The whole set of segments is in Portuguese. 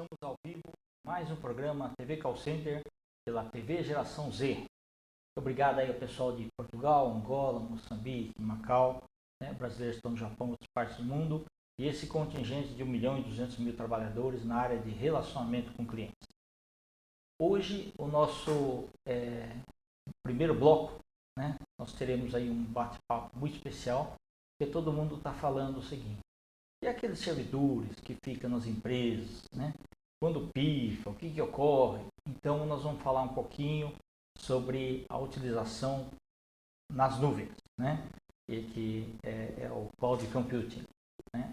Estamos ao vivo, mais um programa TV Call Center pela TV Geração Z. Obrigado aí ao pessoal de Portugal, Angola, Moçambique, Macau, brasileiros que estão no Japão e outras partes do mundo, e esse contingente de 1.200.000 trabalhadores na área de relacionamento com clientes. Hoje, o nosso primeiro bloco, nós teremos aí um bate-papo muito especial, porque todo mundo está falando o seguinte: e aqueles servidores que ficam nas empresas, quando pifa, o que ocorre? Então, nós vamos falar um pouquinho sobre a utilização nas nuvens, e que é o cloud computing.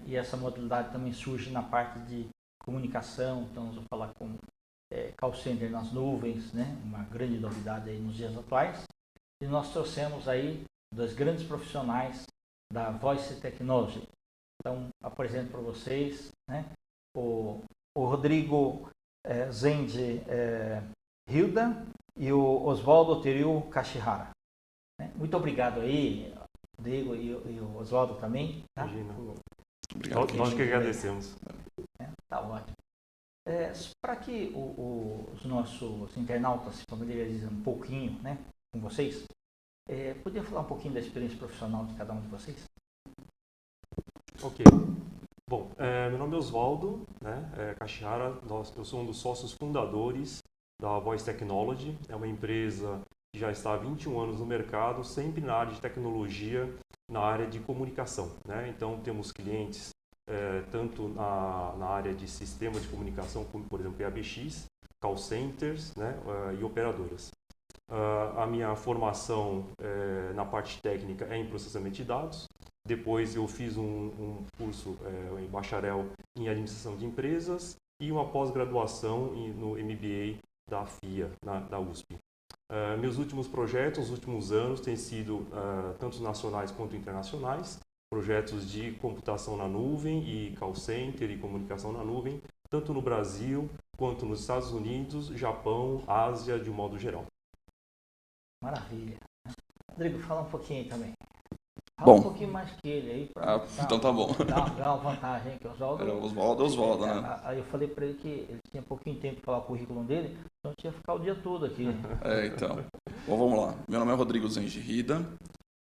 E essa modalidade também surge na parte de comunicação. Então, nós vamos falar com call center nas nuvens, uma grande novidade aí nos dias atuais. E nós trouxemos aí dois grandes profissionais da Voice Technology. Então, apresento para vocês o Rodrigo Zende Hilda e o Oswaldo Terio Kashihara. Muito obrigado aí, Rodrigo e o Oswaldo também. Tá? Obrigado. Nós que agradecemos. Tá ótimo. Para que os nossos internautas se familiarizem um pouquinho com vocês, podia falar um pouquinho da experiência profissional de cada um de vocês? Ok. Bom, meu nome é Oswaldo Kashihara. Eu sou um dos sócios fundadores da Voice Technology. É uma empresa que já está há 21 anos no mercado, sempre na área de tecnologia, na área de comunicação. Então, temos clientes tanto na área de sistema de comunicação, como, por exemplo, PBX, call centers e operadoras. A minha formação na parte técnica é em processamento de dados. Depois eu fiz um curso em bacharel em administração de empresas e uma pós-graduação no MBA da FIA, da USP. Meus últimos projetos, os últimos anos, têm sido tanto nacionais quanto internacionais, projetos de computação na nuvem e call center e comunicação na nuvem, tanto no Brasil quanto nos Estados Unidos, Japão, Ásia, de um modo geral. Maravilha. Rodrigo, fala um pouquinho aí também. Bom, um pouquinho mais que ele aí. Então tá bom. Dá uma vantagem, que o Oswaldo... Era Oswaldo, né? Aí eu falei para ele que ele tinha pouquinho tempo para falar o currículo dele, então tinha que ficar o dia todo aqui. Então. Bom, vamos lá. Meu nome é Rodrigo Zengirida.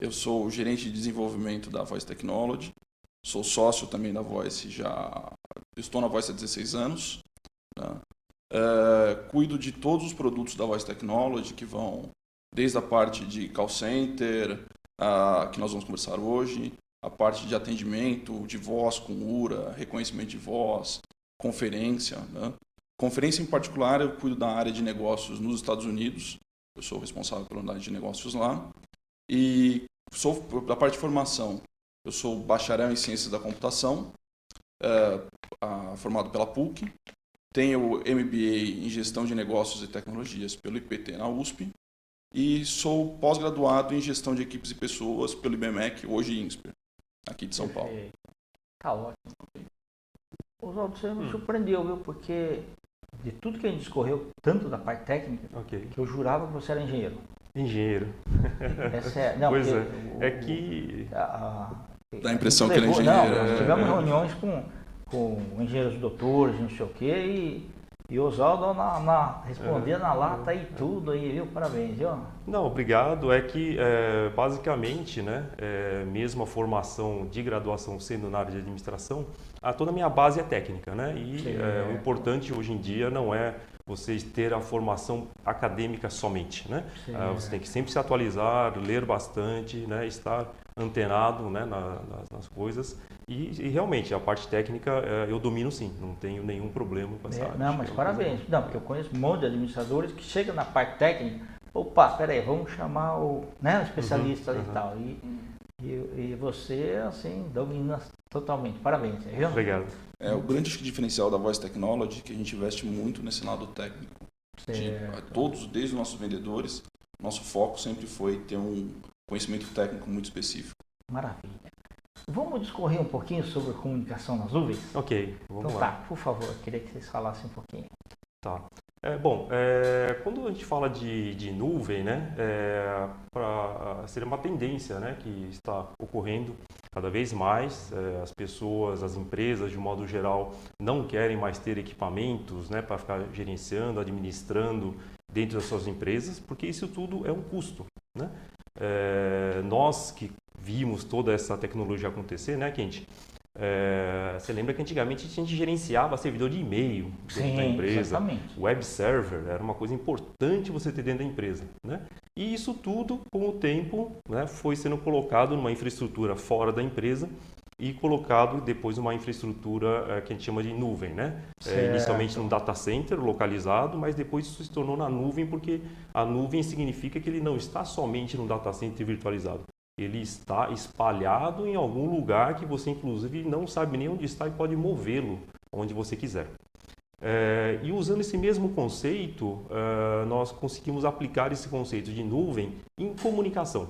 Eu sou o gerente de desenvolvimento da Voice Technology. Sou sócio também da Voice estou na Voice há 16 anos. Cuido de todos os produtos da Voice Technology, que vão desde a parte de call center, que nós vamos conversar hoje, a parte de atendimento, de voz com URA, reconhecimento de voz, conferência. Conferência em particular, eu cuido da área de negócios nos Estados Unidos. Eu sou responsável pela unidade de negócios lá. E sou da parte de formação. Eu sou bacharel em ciências da computação, formado pela PUC. Tenho MBA em gestão de negócios e tecnologias pelo IPT na USP. E sou pós-graduado em gestão de equipes e pessoas pelo IBMEC, hoje INSPER, aqui de São Paulo. Tá ótimo. Oswaldo, você me surpreendeu, viu? Porque de tudo que a gente discorreu, tanto da parte técnica, que eu jurava que você era engenheiro. Engenheiro. Não, pois é que... Dá a impressão que ele é engenheiro. Nós tivemos reuniões com engenheiros doutores, não sei o quê, e o Oswaldo respondia na lata e tudo aí, viu? Parabéns, viu? Não, obrigado. É que, basicamente, mesmo a formação de graduação sendo na área de administração, toda a minha base é técnica, E o importante hoje em dia não é você ter a formação acadêmica somente, Você tem que sempre se atualizar, ler bastante, estar antenado, nas coisas. E realmente, a parte técnica eu domino sim, não tenho nenhum problema com essa área. Não, mas parabéns. Não, porque eu conheço um monte de administradores que chegam na parte técnica, peraí, vamos chamar o especialista e tal. E você, assim, domina totalmente. Parabéns, viu? Obrigado. O grande diferencial da Voice Technology é que a gente investe muito nesse lado técnico. Todos, desde os nossos vendedores, nosso foco sempre foi ter um conhecimento técnico muito específico. Maravilha. Vamos discorrer um pouquinho sobre comunicação nas nuvens? Ok, vamos lá. Tá, por favor, eu queria que vocês falassem um pouquinho. Tá. Quando a gente fala de nuvem, seria uma tendência que está ocorrendo Cada vez mais as pessoas, as empresas, de um modo geral, não querem mais ter equipamentos, né, para ficar gerenciando, administrando dentro das suas empresas, porque isso tudo é um custo, né? Nós que vimos toda essa tecnologia acontecer, né, Kent? Você lembra que antigamente a gente gerenciava servidor de e-mail dentro da empresa, exatamente. web server, era uma coisa importante você ter dentro da empresa, né? E isso tudo, com o tempo, né, foi sendo colocado numa infraestrutura fora da empresa e colocado depois numa infraestrutura que a gente chama de nuvem, né? Inicialmente num data center localizado, mas depois isso se tornou na nuvem, porque a nuvem significa que ele não está somente num data center virtualizado. Ele está espalhado em algum lugar que você, inclusive, não sabe nem onde está e pode movê-lo onde você quiser. E usando esse mesmo conceito, nós conseguimos aplicar esse conceito de nuvem em comunicação.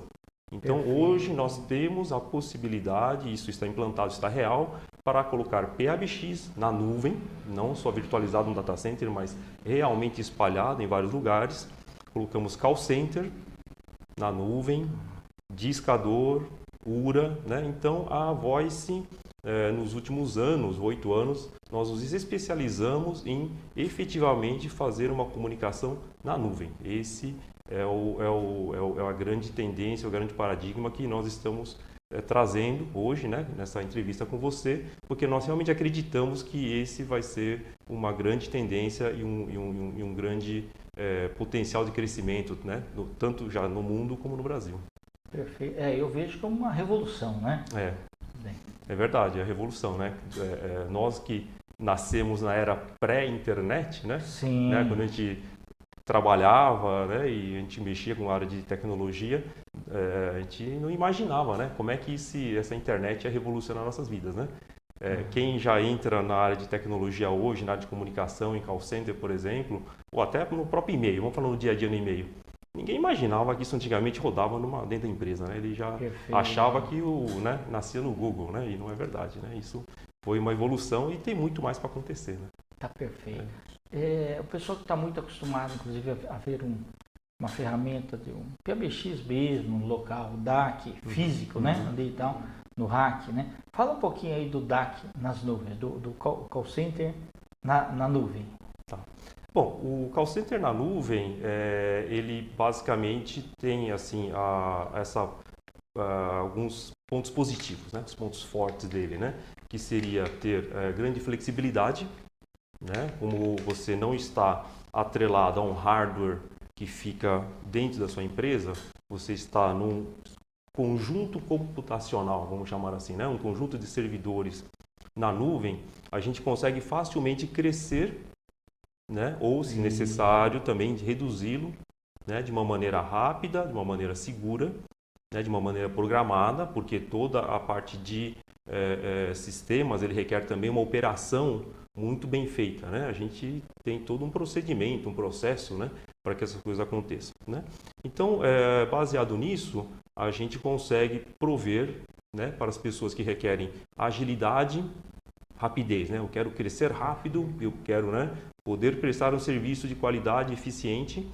Então, hoje nós temos a possibilidade, isso está implantado, está real, para colocar PBX na nuvem, não só virtualizado no data center, mas realmente espalhado em vários lugares. Colocamos call center na nuvem, discador, URA, né? Então a Voice, nos últimos anos, 8 anos, nós nos especializamos em efetivamente fazer uma comunicação na nuvem. Esse é a grande tendência, o grande paradigma que nós estamos trazendo hoje, né, nessa entrevista com você, porque nós realmente acreditamos que esse vai ser uma grande tendência e um grande potencial de crescimento, né, tanto já no mundo como no Brasil. Perfeito. Eu vejo como uma revolução, né? É verdade, é a revolução, né? Nós que nascemos na era pré-internet, né? Sim. Né? Quando a gente trabalhava, né, e a gente mexia com a área de tecnologia, a gente não imaginava, né, como é que essa internet ia revolucionar nossas vidas, né? Quem já entra na área de tecnologia hoje, na área de comunicação, em call center, por exemplo, ou até no próprio e-mail, vamos falar no dia a dia no e-mail. Ninguém imaginava que isso antigamente rodava dentro da empresa, né? Ele já achava que nascia no Google, né? E não é verdade, né? Isso foi uma evolução e tem muito mais para acontecer, né? Tá perfeito. O pessoal que está muito acostumado, inclusive, a ver uma ferramenta de um PBX mesmo, local, DAC, físico, né? Ali e tal, no rack, né? Fala um pouquinho aí do DAC nas nuvens, do call center na nuvem. Tá. Bom, o call center na nuvem, ele basicamente tem assim, alguns pontos positivos, né? Os pontos fortes dele, né? Que seria ter grande flexibilidade, né? Como você não está atrelado a um hardware que fica dentro da sua empresa, você está num conjunto computacional, vamos chamar assim, né? Um conjunto de servidores na nuvem, a gente consegue facilmente crescer, né? Ou, se necessário, também reduzi-lo, né? De uma maneira rápida, de uma maneira segura, né? De uma maneira programada, porque toda a parte de sistemas ele requer também uma operação muito bem feita, né? A gente tem todo um procedimento, um processo, né? Para que essas coisas aconteçam, né? Então, baseado nisso, a gente consegue prover, né? Para as pessoas que requerem agilidade, rapidez, né? Eu quero crescer rápido, eu quero, né, poder prestar um serviço de qualidade eficiente,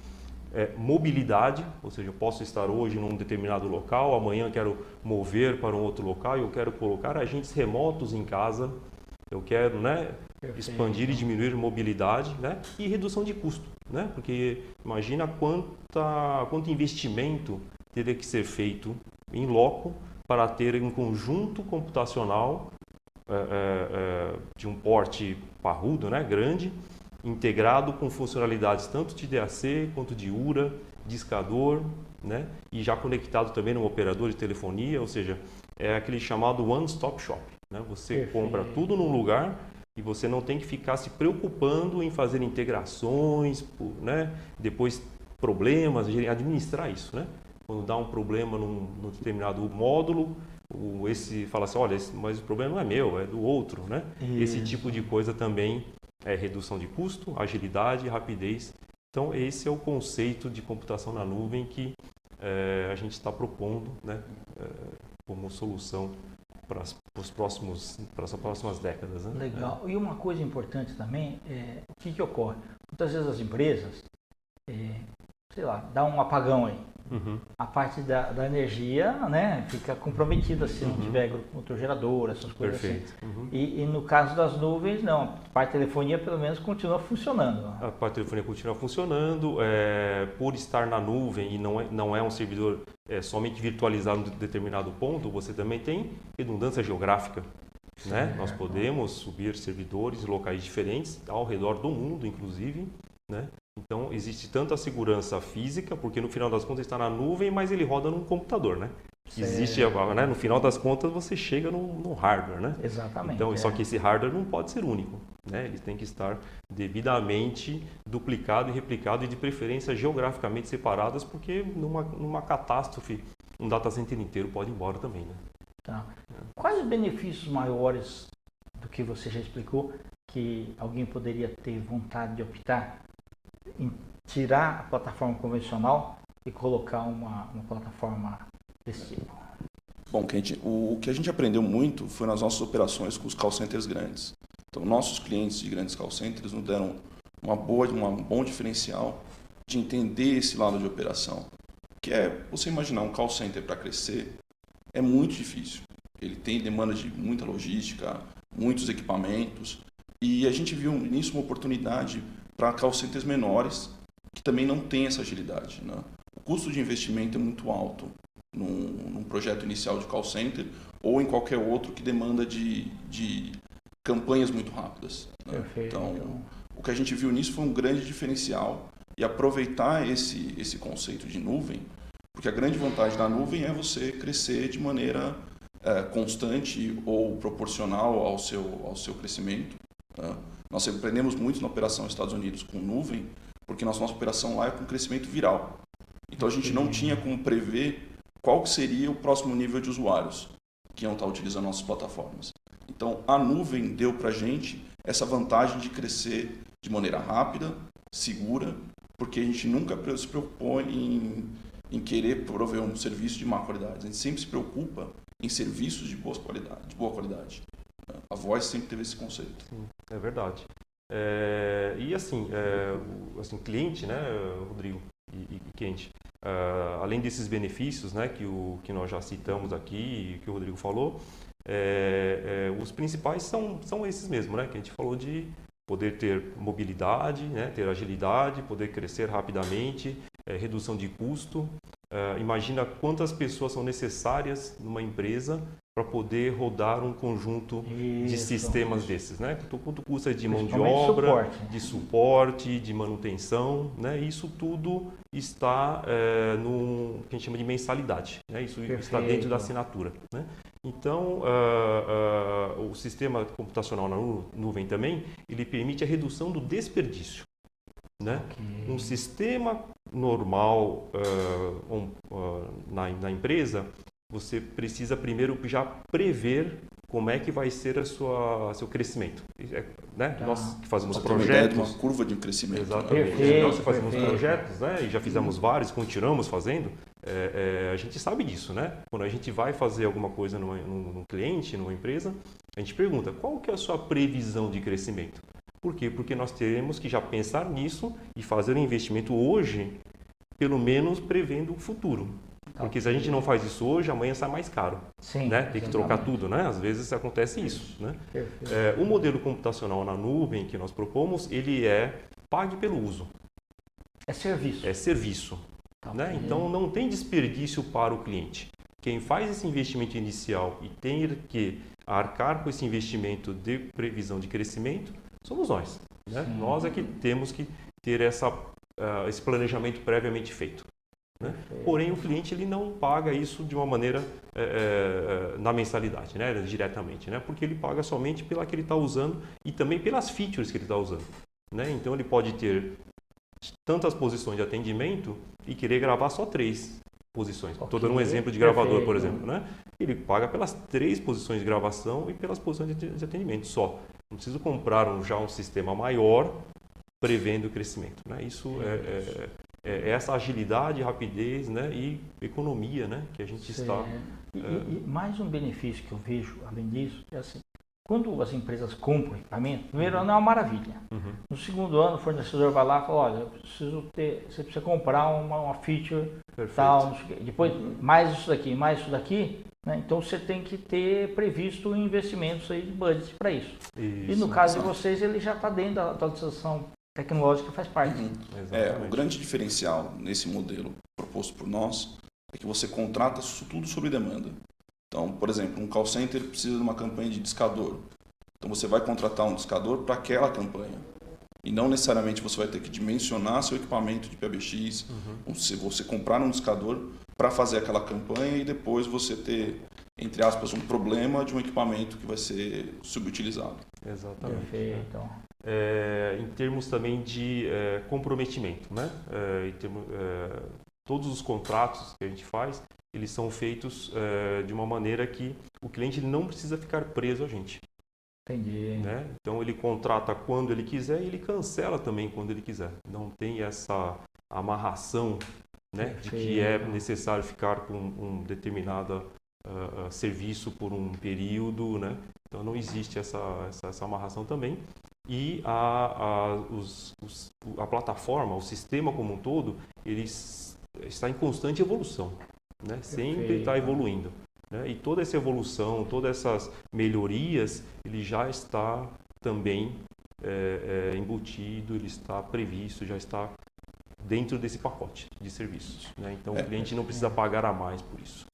mobilidade, ou seja, eu posso estar hoje num determinado local, amanhã quero mover para um outro local, eu quero colocar agentes remotos em casa, eu quero, né, expandir e diminuir mobilidade, né, e redução de custo, né, porque imagina quanto investimento teria que ser feito em loco para ter um conjunto computacional de um porte parrudo, né, grande, integrado com funcionalidades tanto de DAC quanto de URA, discador, né, e já conectado também no operador de telefonia, ou seja, é aquele chamado one-stop shop, né? Você compra tudo num lugar e você não tem que ficar se preocupando em fazer integrações, né, depois problemas, administrar isso, né? Quando dá um problema num determinado módulo, esse fala assim, olha, mas o problema não é meu, é do outro, né? Esse tipo de coisa também é redução de custo, agilidade e rapidez. Então, esse é o conceito de computação na nuvem que a gente está propondo, né, como solução para as próximas décadas. Né? Legal. E uma coisa importante também é o que ocorre. Muitas vezes as empresas, sei lá, dá um apagão aí. a parte da energia, né, fica comprometida se não tiver motor gerador, essas coisas Perfeito. assim. E no caso das nuvens, não. A parte de telefonia, pelo menos, continua funcionando. A parte de telefonia continua funcionando. Por estar na nuvem e não é um servidor somente virtualizado em determinado ponto, você também tem redundância geográfica. Né? Nós podemos subir servidores em locais diferentes, ao redor do mundo, inclusive. Né? Então, existe tanto a segurança física, porque no final das contas está na nuvem, mas ele roda num computador. Né? Existe, né? No final das contas, você chega no hardware. Né? Exatamente. Então, só que esse hardware não pode ser único. Né? Ele tem que estar devidamente duplicado e replicado e, de preferência, geograficamente separadas, porque numa catástrofe, um data center inteiro pode ir embora também. Né? Tá. Quais os benefícios maiores do que você já explicou que alguém poderia ter vontade de optar em tirar a plataforma convencional e colocar uma plataforma desse tipo? Bom, o que a gente aprendeu muito foi nas nossas operações com os call centers grandes. Então, nossos clientes de grandes call centers nos deram um bom diferencial de entender esse lado de operação, que é você imaginar um call center para crescer é muito difícil. Ele tem demanda de muita logística, muitos equipamentos, e a gente viu nisso uma oportunidade para call centers menores que também não têm essa agilidade. Né? O custo de investimento é muito alto num projeto inicial de call center ou em qualquer outro que demanda de campanhas muito rápidas. Né? Então, o que a gente viu nisso foi um grande diferencial e aproveitar esse conceito de nuvem, porque a grande vantagem da nuvem é você crescer de maneira constante ou proporcional ao seu crescimento. Né? Nós aprendemos muito na operação nos Estados Unidos com nuvem, porque nossa operação lá é com crescimento viral. Então a gente não tinha como prever qual seria o próximo nível de usuários que iam estar utilizando nossas plataformas. Então a nuvem deu para a gente essa vantagem de crescer de maneira rápida, segura, porque a gente nunca se preocupou em querer prover um serviço de má qualidade. A gente sempre se preocupa em serviços de boa qualidade. A Voz sempre teve esse conceito. Sim, é verdade. E assim, cliente, né, Rodrigo e Kent, além desses benefícios, né, que nós já citamos aqui e que o Rodrigo falou, os principais são esses mesmo, né, que a gente falou de poder ter mobilidade, né, ter agilidade, poder crescer rapidamente, redução de custo. Imagina quantas pessoas são necessárias numa empresa para poder rodar um conjunto de sistemas desses, né? Quanto custa de mão de obra, de suporte, de manutenção, né? Isso tudo está no que a gente chama de mensalidade, né? Isso está dentro da assinatura, né? Então, o sistema computacional na nuvem também, ele permite a redução do desperdício. Né? Um sistema normal na empresa, você precisa primeiro já prever como é que vai ser seu crescimento. Né? Nós que fazemos projetos... Uma curva de crescimento. Exatamente. Perfeito, nós que fazemos projetos, né? E já fizemos vários, continuamos fazendo, a gente sabe disso. Né? Quando a gente vai fazer alguma coisa num cliente, numa empresa, a gente pergunta qual que é a sua previsão de crescimento. Por quê? Porque nós teremos que já pensar nisso e fazer um investimento hoje, pelo menos prevendo o futuro. Porque se a gente não faz isso hoje, amanhã sai mais caro. Sim, né? Tem que trocar tudo, né? Às vezes acontece isso. Né? O modelo computacional na nuvem que nós propomos, ele pague pelo uso. É serviço. É serviço. Né? Então não tem desperdício para o cliente. Quem faz esse investimento inicial e tem que arcar com esse investimento de previsão de crescimento, somos nós. Né? Nós é que temos que ter esse planejamento previamente feito. Né? Porém, o cliente ele não paga isso de uma maneira na mensalidade, né? Diretamente, né? Porque ele paga somente pela que ele está usando e também pelas features que ele está usando. Né? Então, ele pode ter tantas posições de atendimento e querer gravar só 3 posições. Estou dando um exemplo de gravador, por exemplo. Né? Ele paga pelas 3 posições de gravação e pelas posições de atendimento só. Não preciso comprar já um sistema maior prevendo o crescimento. Né? Isso é essa agilidade, rapidez, né? E economia, né? Que a gente está... E mais um benefício que eu vejo, além disso, é assim, quando as empresas compram equipamento, primeiro ano é uma maravilha. No segundo ano, o fornecedor vai lá e fala, olha, você precisa comprar uma feature tal, não sei o quê. Depois mais isso daqui, né? Então você tem que ter previsto investimentos aí de budget para isso. E no caso de vocês, ele já está dentro da atualização tecnológica, faz parte. O grande diferencial nesse modelo proposto por nós é que você contrata tudo sob demanda. Então, por exemplo, um call center precisa de uma campanha de discador. Então você vai contratar um discador para aquela campanha. E não necessariamente você vai ter que dimensionar seu equipamento de PBX, se você comprar um discador para fazer aquela campanha e depois você ter, entre aspas, um problema de um equipamento que vai ser subutilizado. Exatamente. Perfeito. Em termos também de comprometimento, né? Todos os contratos que a gente faz, eles são feitos de uma maneira que o cliente não precisa ficar preso a gente. Entendi. Né? Então ele contrata quando ele quiser e ele cancela também quando ele quiser. Não tem essa amarração, né, de que é necessário ficar com um determinado serviço por um período, né? Então não existe essa amarração também. E a plataforma, o sistema como um todo, ele está em constante evolução, né? Sempre está evoluindo. Né? E toda essa evolução, todas essas melhorias, ele já está também embutido, ele está previsto, já está dentro desse pacote de serviços. Né? Então o cliente não precisa pagar a mais por isso.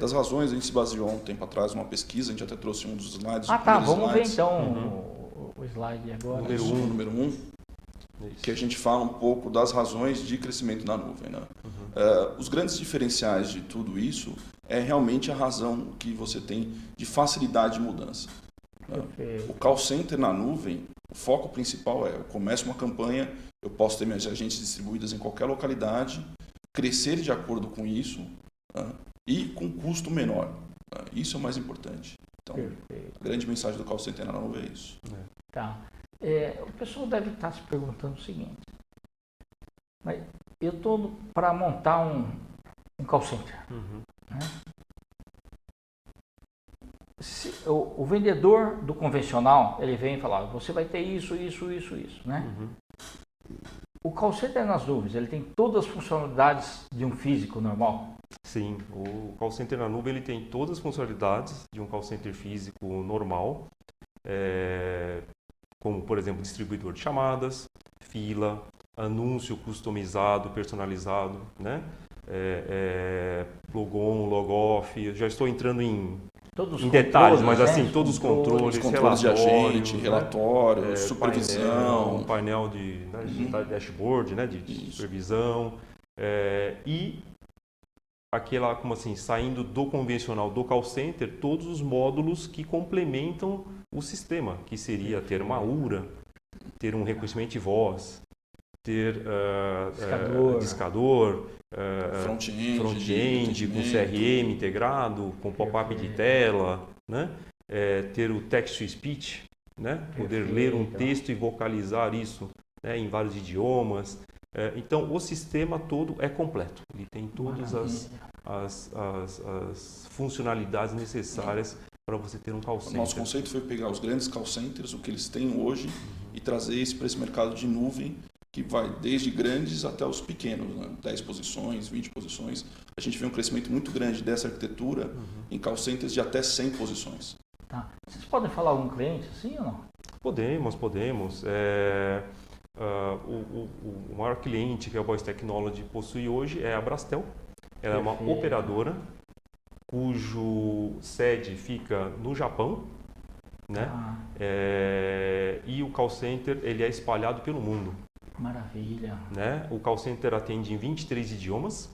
Das razões, a gente se baseou há um tempo atrás numa pesquisa, a gente até trouxe um dos slides. Vamos ver então o slide agora. Número 1. Que a gente fala um pouco das razões de crescimento na nuvem. Né? Os grandes diferenciais de tudo isso é realmente a razão que você tem de facilidade de mudança. O call center na nuvem, o foco principal eu começo uma campanha, eu posso ter minhas agentes distribuídas em qualquer localidade, crescer de acordo com isso, e com custo menor. Isso é o mais importante. Então, a grande mensagem do call center na nuvem é isso. Tá. O pessoal deve estar se perguntando o seguinte, mas eu estou para montar um call center. Né? O vendedor do convencional, ele vem e fala, você vai ter isso, né? O call center nas nuvens, ele tem todas as funcionalidades de um físico normal? Sim, o call center na nuvem ele tem todas as funcionalidades de um call center físico normal, como, por exemplo, distribuidor de chamadas, fila, anúncio customizado, personalizado, né? Log-on, log-off. Já estou entrando em detalhes, mas assim, todos os controles de agente, relatórios, supervisão. Painel de dashboard, né? de supervisão. E aquela, como assim, saindo do convencional do call center, todos os módulos que complementam o sistema, que seria ter uma URA, ter um reconhecimento de voz, ter discador, front-end com CRM integrado, com pop-up de tela, né? Ter o text-to-speech, né? Poder ler um texto e vocalizar isso, né? Em vários idiomas. Então, o sistema todo é completo. Ele tem todas as funcionalidades necessárias para você ter um call center. O nosso conceito foi pegar os grandes call centers, o que eles têm hoje, e trazer isso para esse mercado de nuvem, que vai desde grandes até os pequenos, né? 10 posições, 20 posições. A gente vê um crescimento muito grande dessa arquitetura em call centers de até 100 posições. Tá. Vocês podem falar algum cliente assim ou não? Podemos. O maior cliente que a Voice Technology possui hoje é a Brastel. Ela é uma operadora cujo sede fica no Japão, né? E o call center ele é espalhado pelo mundo. Maravilha. Né? O call center atende em 23 idiomas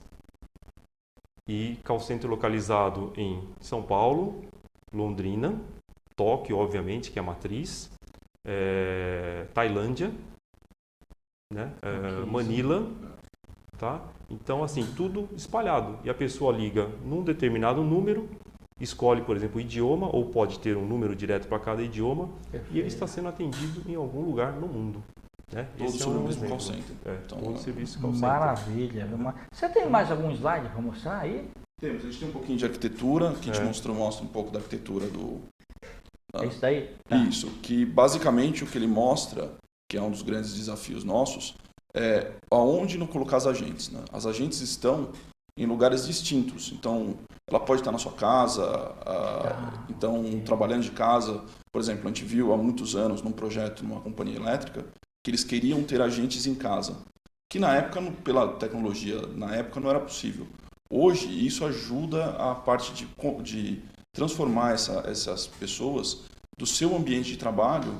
e call center localizado em São Paulo, Londrina, Tóquio, obviamente, que é a matriz, Tailândia, né? Manila, tá? Então, assim, tudo espalhado. E a pessoa liga num determinado número, escolhe, por exemplo, o idioma, ou pode ter um número direto para cada idioma, e ele está sendo atendido em algum lugar no mundo. Né? Todos sobre o mesmo call center. Todo serviço call center. Maravilha. Você tem mais algum slide para mostrar aí? Temos. A gente tem um pouquinho de arquitetura, que a gente mostra um pouco da arquitetura É isso daí? Tá. Isso, que basicamente o que ele mostra, que é um dos grandes desafios nossos, é aonde não colocar as agentes. Né? As agentes estão em lugares distintos, então ela pode estar na sua casa, então trabalhando de casa. Por exemplo, a gente viu há muitos anos num projeto numa companhia elétrica que eles queriam ter agentes em casa, que na época, pela tecnologia, na época não era possível. Hoje isso ajuda a parte de transformar essas pessoas do seu ambiente de trabalho.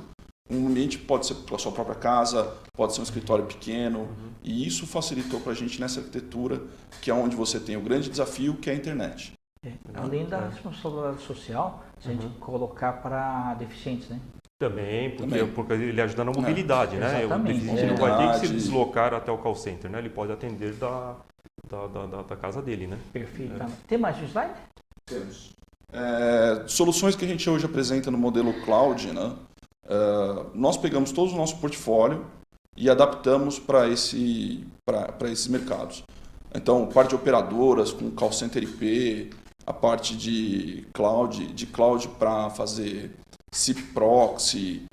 Um ambiente pode ser a sua própria casa, pode ser um escritório pequeno, e isso facilitou para a gente nessa arquitetura, que é onde você tem o grande desafio, que é a internet. Além da responsabilidade social, se a gente colocar para deficientes, né? Também, porque ele ajuda na mobilidade, né? Exatamente. O deficiente não vai ter que se deslocar até o call center, né? Ele pode atender da casa dele, né? Perfeito. Tem mais um slide? Temos. Soluções que a gente hoje apresenta no modelo cloud, né? Nós pegamos todo o nosso portfólio e adaptamos para esses mercados. Então, parte de operadoras com call center IP, a parte de cloud para fazer SIP proxy,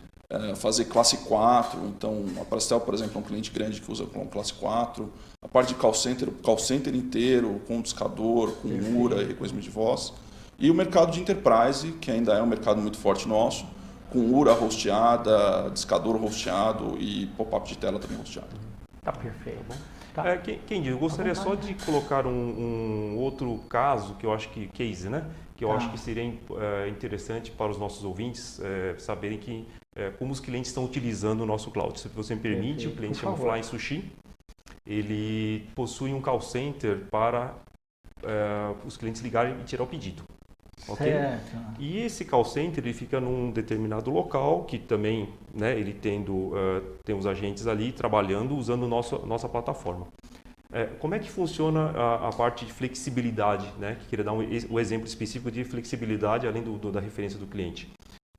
fazer classe 4. Então, a Prastel, por exemplo, é um cliente grande que usa com classe 4. A parte de call center inteiro, com discador, com URA e reconhecimento de voz. E o mercado de enterprise, que ainda é um mercado muito forte nosso, com URA hosteada, discador hosteado e pop-up de tela também hosteado. Tá perfeito. Tá. Kendi, eu gostaria só de colocar um outro caso, que eu acho que case, né? Que eu acho que seria interessante para os nossos ouvintes saberem como os clientes estão utilizando o nosso cloud. Se você me permite, o cliente chama Flying Sushi. Ele possui um call center para os clientes ligarem e tirar o pedido. Okay? Certo. E esse call center ele fica num determinado local que também, né, ele tem os agentes ali trabalhando usando nossa plataforma. Como é que funciona a parte de flexibilidade, né? Que queria dar um exemplo específico de flexibilidade além da referência do cliente.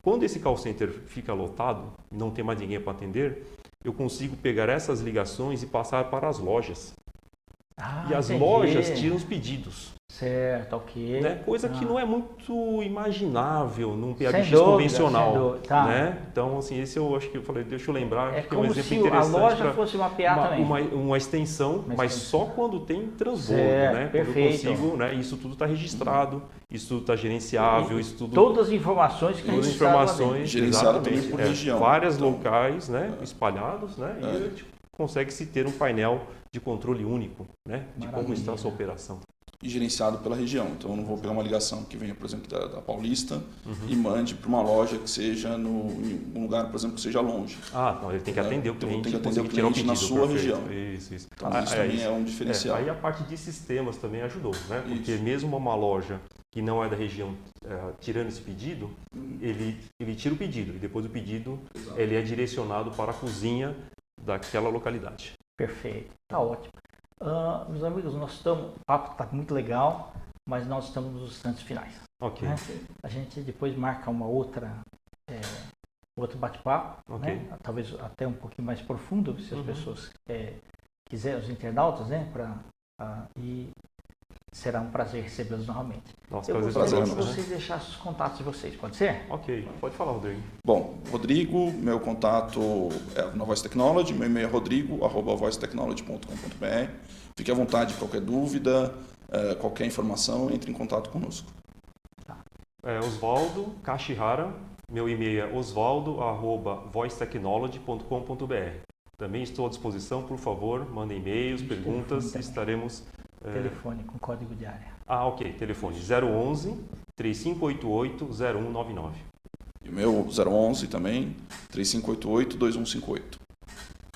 Quando esse call center fica lotado, não tem mais ninguém para atender, eu consigo pegar essas ligações e passar para as lojas. E as lojas tiram os pedidos. Certo, ok. Né? Coisa que não é muito imaginável num PBX convencional. Tá. Né? Então, assim, esse eu acho que eu falei, deixa eu lembrar que é um como exemplo se interessante. A loja fosse mapear também. Uma extensão, mas só quando tem transbordo. Certo, né? Perfeito. Quando eu consigo, né? Isso tudo está registrado, isso tudo está gerenciável, isso tudo. Todas as informações que todas as informações gerenciadas também por região. Várias locais, né? Espalhados, né? E a gente consegue se ter um painel de controle único, né? De como está a sua operação. E gerenciado pela região. Então, eu não vou pegar uma ligação que venha, por exemplo, da Paulista e mande para uma loja que seja em um lugar, por exemplo, que seja longe. Não, ele tem que atender o cliente. Então, tem que atender o cliente na sua região. Isso. Então, isso também é um diferencial. Aí a parte de sistemas também ajudou, né? Porque mesmo uma loja que não é da região, tirando esse pedido, ele tira o pedido e depois o pedido ele é direcionado para a cozinha daquela localidade. Perfeito, tá ótimo. Meus amigos, o papo está muito legal, mas nós estamos nos instantes finais. Ok. Né? A gente depois marca uma outro bate-papo, né? Talvez até um pouquinho mais profundo, se as pessoas quiserem, os internautas, né? E será um prazer recebê-los novamente. Eu gostaria que vocês deixassem os contatos de vocês, pode ser? Ok, pode falar, Rodrigo. Bom, Rodrigo, meu contato é na Voice Technology, meu e-mail é rodrigo@voicetechnology.com.br. Fique à vontade, qualquer dúvida, qualquer informação, entre em contato conosco. Osvaldo Kashihara, meu e-mail é osvaldo@voicetechnology.com.br. Também estou à disposição, por favor, mandem e-mails, perguntas, estaremos... Telefone com código de área. Ok. Telefone 011 3588 0199. E o meu 011 também, 3588 2158.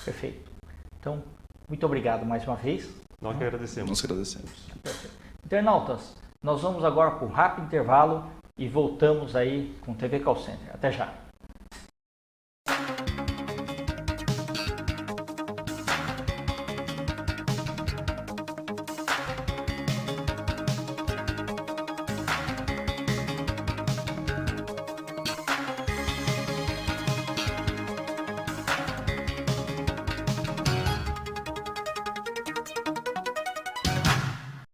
Perfeito. Então, muito obrigado mais uma vez. Nós que agradecemos. Nós agradecemos. Perfeito. Internautas, nós vamos agora para um rápido intervalo e voltamos aí com TV Call Center. Até já.